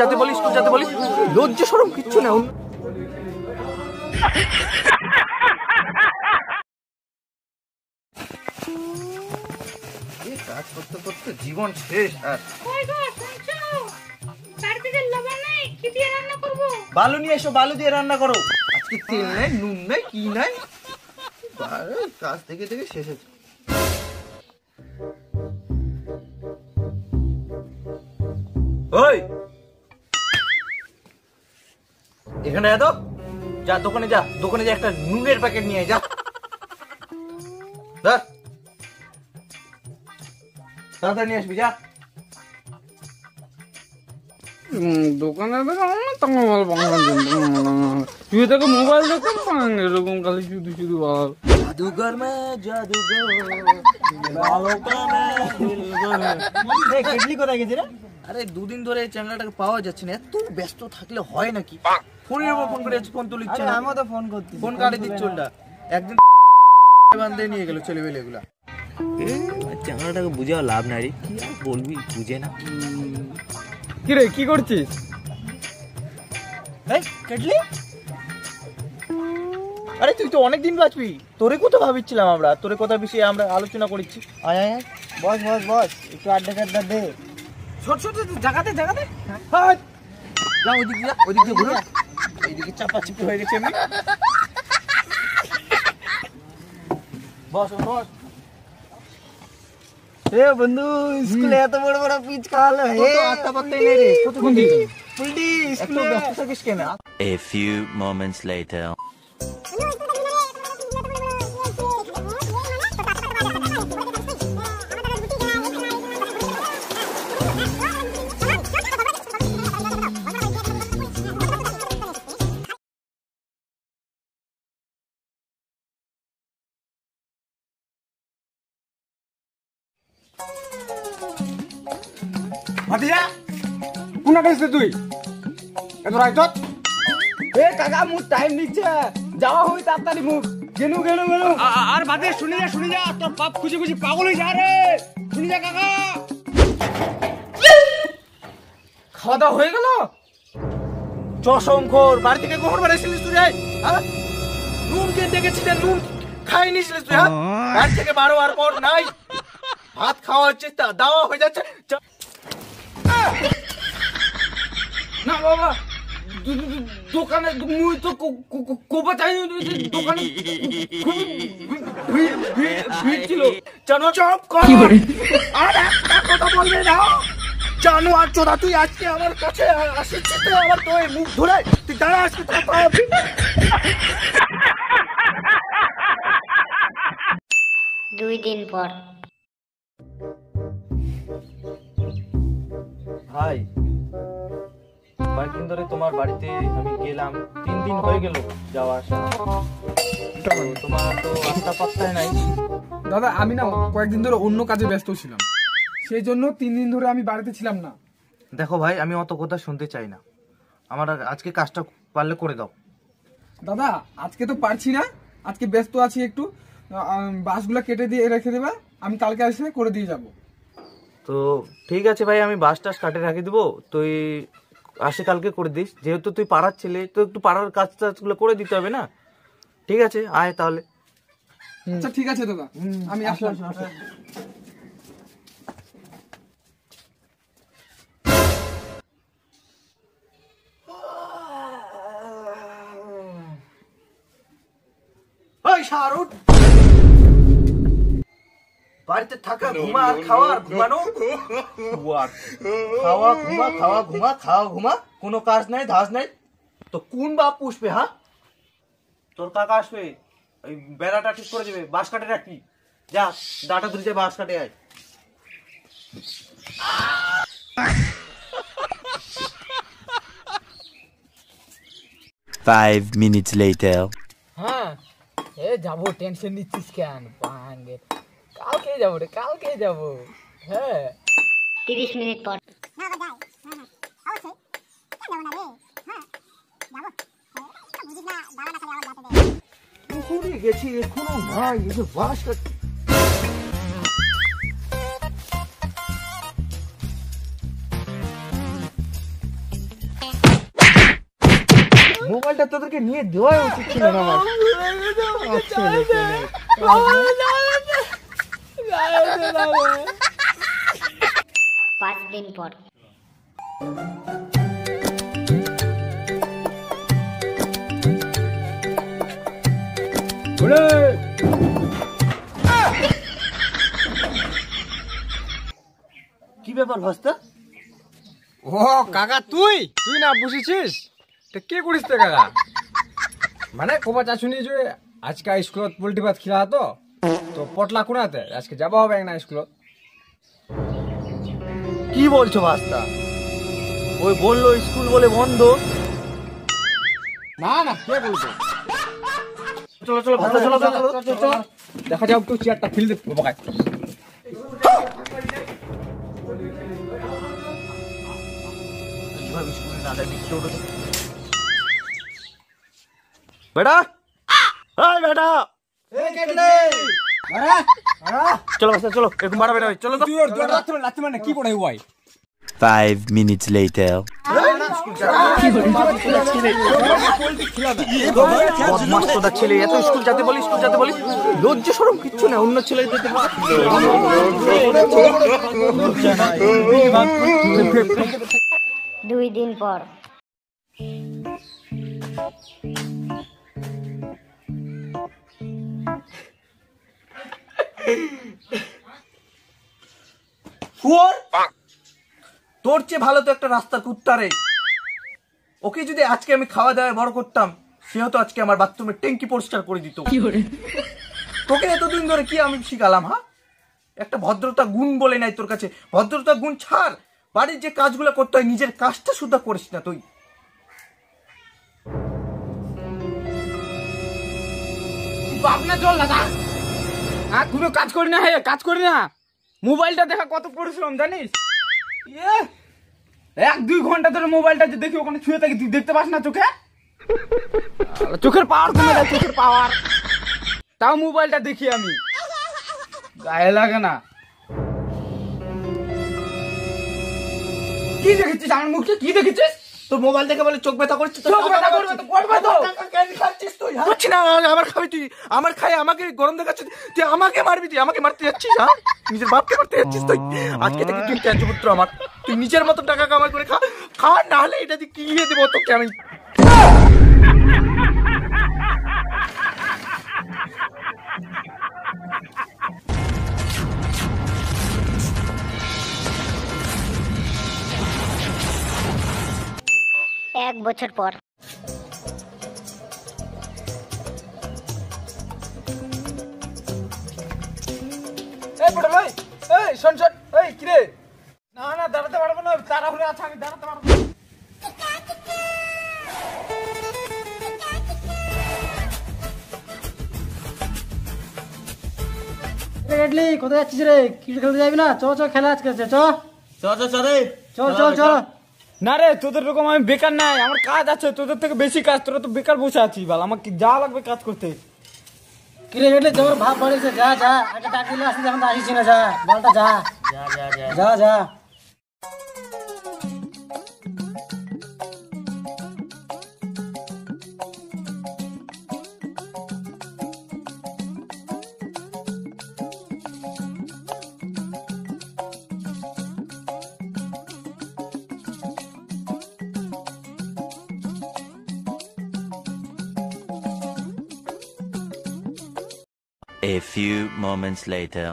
যাতে বলিস লজ্জা শরম কিচ্ছু না। কাজ করতে করতে জীবন শেষ। আর বালু নিয়ে এসো, বালু দিয়ে রান্না করো। আজকে তেল নাই, নুন নাই, কি নাই, কাজ থেকে থেকে শেষ হচ্ছে। ওই এখানে এত যা, দোকানে যা, দোকানে যা একটা নুনের প্যাকেট নিয়ে যা। তাড়াতাড়ি নিয়ে আসবি, যা। দোকানে তুই তোকে মোবাইল দোকান এরকম খালি শুধু শুধু বল জাদুঘর মে জাদুঘর কেটলি কোথায় গেছে রে? আরে দুদিন ধরে চ্যাংড়াটাকে পাওয়া যাচ্ছে না। এত ব্যস্ত থাকলে হয় নাকি? ফোনের উপর ফোন করে ফোন তুলিচ্ছে না। আমি তো ফোন করছি, ফোন কাটে দিচ্ছে ওটা। একদিন বান্ধে নিয়ে গেল ছেলেবেলে এগুলা। চ্যাংড়াটাকে বুঝাও লাভ নাই রে, কি আর বলবি, বুঝে না। কি রে, কি করছিস? কেটলি, আরে তুই তো অনেকদিন বাঁচবি। তোরে কথা ভাবিছিলাম আমরা, তোরে কথা বিষয়ে আমরা আলোচনা করছি। আয় আয় আয়, বস বস বস, একটু আড্ডা টাড্ডা দে। ছোট ছোট জায়গাতে জায়গাতে যা, ওইদিক যা, ওইদিক দিয়ে ঘুরো। এইদিকে চাপা চিপি হয়ে গেছে এমনি। বস বস। এ বন্ধু, স্কুলে এত বড় বড় পিচ খাওয়ালো, হে আত্তা পাত্তাই নেই রে। কতক্ষণ দিন পুলটি স্কুলে ব্যস্ত থাকিস কেন? A few moments later. Bhatia কোনা গেছিস তুই? এত রাইত এ কাকা মুখ টাইম নিচ্ছে, যাওয়া হই তাড়াতাড়ি মুখ গেনু গেনু গেনু। আর বাদে শুনি যা, তোর বাপ খুশি খুশি পাগল হয়ে যা রে। শুনি যা কাকা। খাওয়া দাওয়া হয়ে গেল? চশমখোর, বাড়ি থেকে কখন বেরিয়েছিলিস তুই? নুন কিনতে গেছিস, নুন খাই নিছিলিস তুই? বাড়ি থেকে বারো আর পর নাই, ভাত খাওয়া হচ্ছে, দাওয়া হয়ে যাচ্ছে। না বাবা, দোকানে মুই তো কোপা চাই, দোকানে ভিড় ছিল। জানো চপ কর, আর একটা কথা বলবি না। জানো আর চোদা, তুই আজকে আমার কাছে আসিস, তুই আমার তো মুখ ধরে, তুই দাঁড়া, আজকে দুই দিন পর। ভাই, কয়েকদিন ধরে তোমার বাড়িতে আমি গেলাম, 3 দিন হয়ে গেল যাওয়া আসা, তোমার তো আস্তা পাত্তাই নাই। দাদা আমি না কয়েকদিন ধরে অন্য কাজে ব্যস্ত ছিলাম, সেই জন্য 3 দিন ধরে আমি বাড়িতে ছিলাম না। দেখো ভাই, আমি অত কথা শুনতে চাই না, আমার আজকে কাজটা পারলে করে দাও। দাদা আজকে তো পারছি না, আজকে ব্যস্ত আছি একটু। বাসগুলো কেটে দিয়ে রেখে দেবা, আমি কালকে এসে করে দিয়ে যাব। তো ঠিক আছে ভাই, আমি বাস টাস কাটে রাখি দেবো, তুই আসে কালকে করে দিস। যেহেতু তুই পাড়ার ছেলে, তো একটু পাড়ার কাজ টাজগুলো করে দিতে হবে না? ঠিক আছে, আয় তাহলে। আচ্ছা ঠিক আছে দাদা, আমি আসলাম। ওই শাহরুখ, বাড়িতে থাকা, ঘুমা আর খাওয়া আর ঘুমানো, খাওয়া ঘুমা, খাওয়া ঘুমা, খাওয়া ঘুমা, কোনো কাজ নাই ধাজ নাই। তো কোন বাপ পুষবে? হ্যাঁ, তোর কাকা আসবে, ওই বেড়াটা ঠিক করে দেবে, বাঁশ কাটে রাখবি। যা, ডাটা ধরে যা, বাঁশ কাটে আয়। Five minutes later. হ্যাঁ এ যাবো, টেনশন নিচ্ছিস কেন? কালকে যাবো রে, কালকে যাবো। হ্যাঁ 30 মিনিট পর। পুকুরে গেছি, এখনো নাই, এই যে বাঁশ কাটে। মোবাইলটা তোদেরকে নিয়ে দেওয়াই উচিত ছিল না আমার। 5 दिन पर। কি ব্যাপার ভাস্তা? ও কাকা তুই না বুঝেছিস তো কি করিস তো কাকা? মানে কোবা চাচুনি যে আজকে স্কুলত পোল্ট্রি ভাত খিলা তো তো পটলা কোনাতে আজকে যাবা হবে না স্কুলত। কি বলছো ভাস্তা? ওই বললো স্কুল বলে বন্ধ। না না কে বলছো? চলো চলো ভাস্তা, চলো চলো চলো। দেখা যাও তো চেয়ারটা ফেল দে বাবাই। বেটা, এই বেটা, চলো ভাস্তা চলো, এরকম বাড়াবে না, চলো তো। তুই ওর দৌড় লাথি মানে কি পড়ে ভাই? 5 minutes later. বদমাশটা ছেলে, এত স্কুল যেতে বলি, স্কুল যেতে বলি, লজ্জা শরম কিচ্ছু না। অন্য ছেলে 2 दिन पर। তোর চেয়ে ভালো তো একটা রাস্তা কুত্তা রে। ওকে যদি আজকে আমি খাওয়া দাওয়ায় বড় করতাম, সে হয়তো আজকে আমার বাথরুমের ট্যাঙ্কি পরিষ্কার করে দিত। তোকে এতদিন ধরে কি আমি শিখালাম? হ্যাঁ, একটা ভদ্রতা গুণ বলে নাই তোর কাছে। ভদ্রতা গুণ ছাড়, বাড়ির যে কাজগুলো করতে হয় নিজের কাজটা শুদ্ধ করিস না তুই। আপনার চল দাদা, আর কোনো কাজ করি না, হে কাজ করি না। মোবাইলটা দেখা কত পরিশ্রম জানিস? 1-2 ঘন্টা ধরে মোবাইলটা যে দেখি ওখানে ছুঁয়ে থাকি, তুই দেখতে পাস না চোখে? চোখের পাওয়ার কমে যায়, চোখের পাওয়ার। তাও মোবাইলটা দেখি আমি, গায়ে লাগে না। কি দেখেছিস আমার মুখে? কি দেখেছিস? তোর মোবাইল দেখে বলে চোখ ব্যথা করছিস? চোখ ব্যথা করবে তো করবে তো। খাচ্ছিস তুই? হচ্ছে না, আমার খাবি তুই? আমার খাই আমাকে গরম দেখাচ্ছিস তুই? আমাকে মারবি তুই? আমাকে মারতে যাচ্ছিস? হ্যাঁ, নিজের বাপকে মারতে যাচ্ছিস তুই? আজকে থেকে তুই ত্যাযপুত্র আমার। তুই নিজের মতো টাকা কামাই করে খা, খা না হলে এটা দিয়ে কিলিয়ে দেবো তোকে আমি। एक बছর पर। এই পড়ল, এই শোন শোন, এই কি রে? না না দাঁড়াতে পারবো না, তাড়াহুড়ো আছে, আমি দাঁড়াতে পারবো না। রেডলি কোথায় যাচ্ছিস রে? ক্রিকেট খেলতে যাবি না? চ চ খেলা আজকে আছে, চ চল চল চল। না রে, তোদের রকম আমি বেকার নাই, আমার কাজ আছে, তোদের থেকে বেশি কাজ। তোরা তো বেকার বসে আছিস, বল আমাকে যা লাগবে কাজ করতে। ক্রিকেটে জোর ভাব পড়েছে, যা যা আগে ডাকলে আসিস, এখন তো আসিস না, যা বলটা যা যা যা। A few moments later.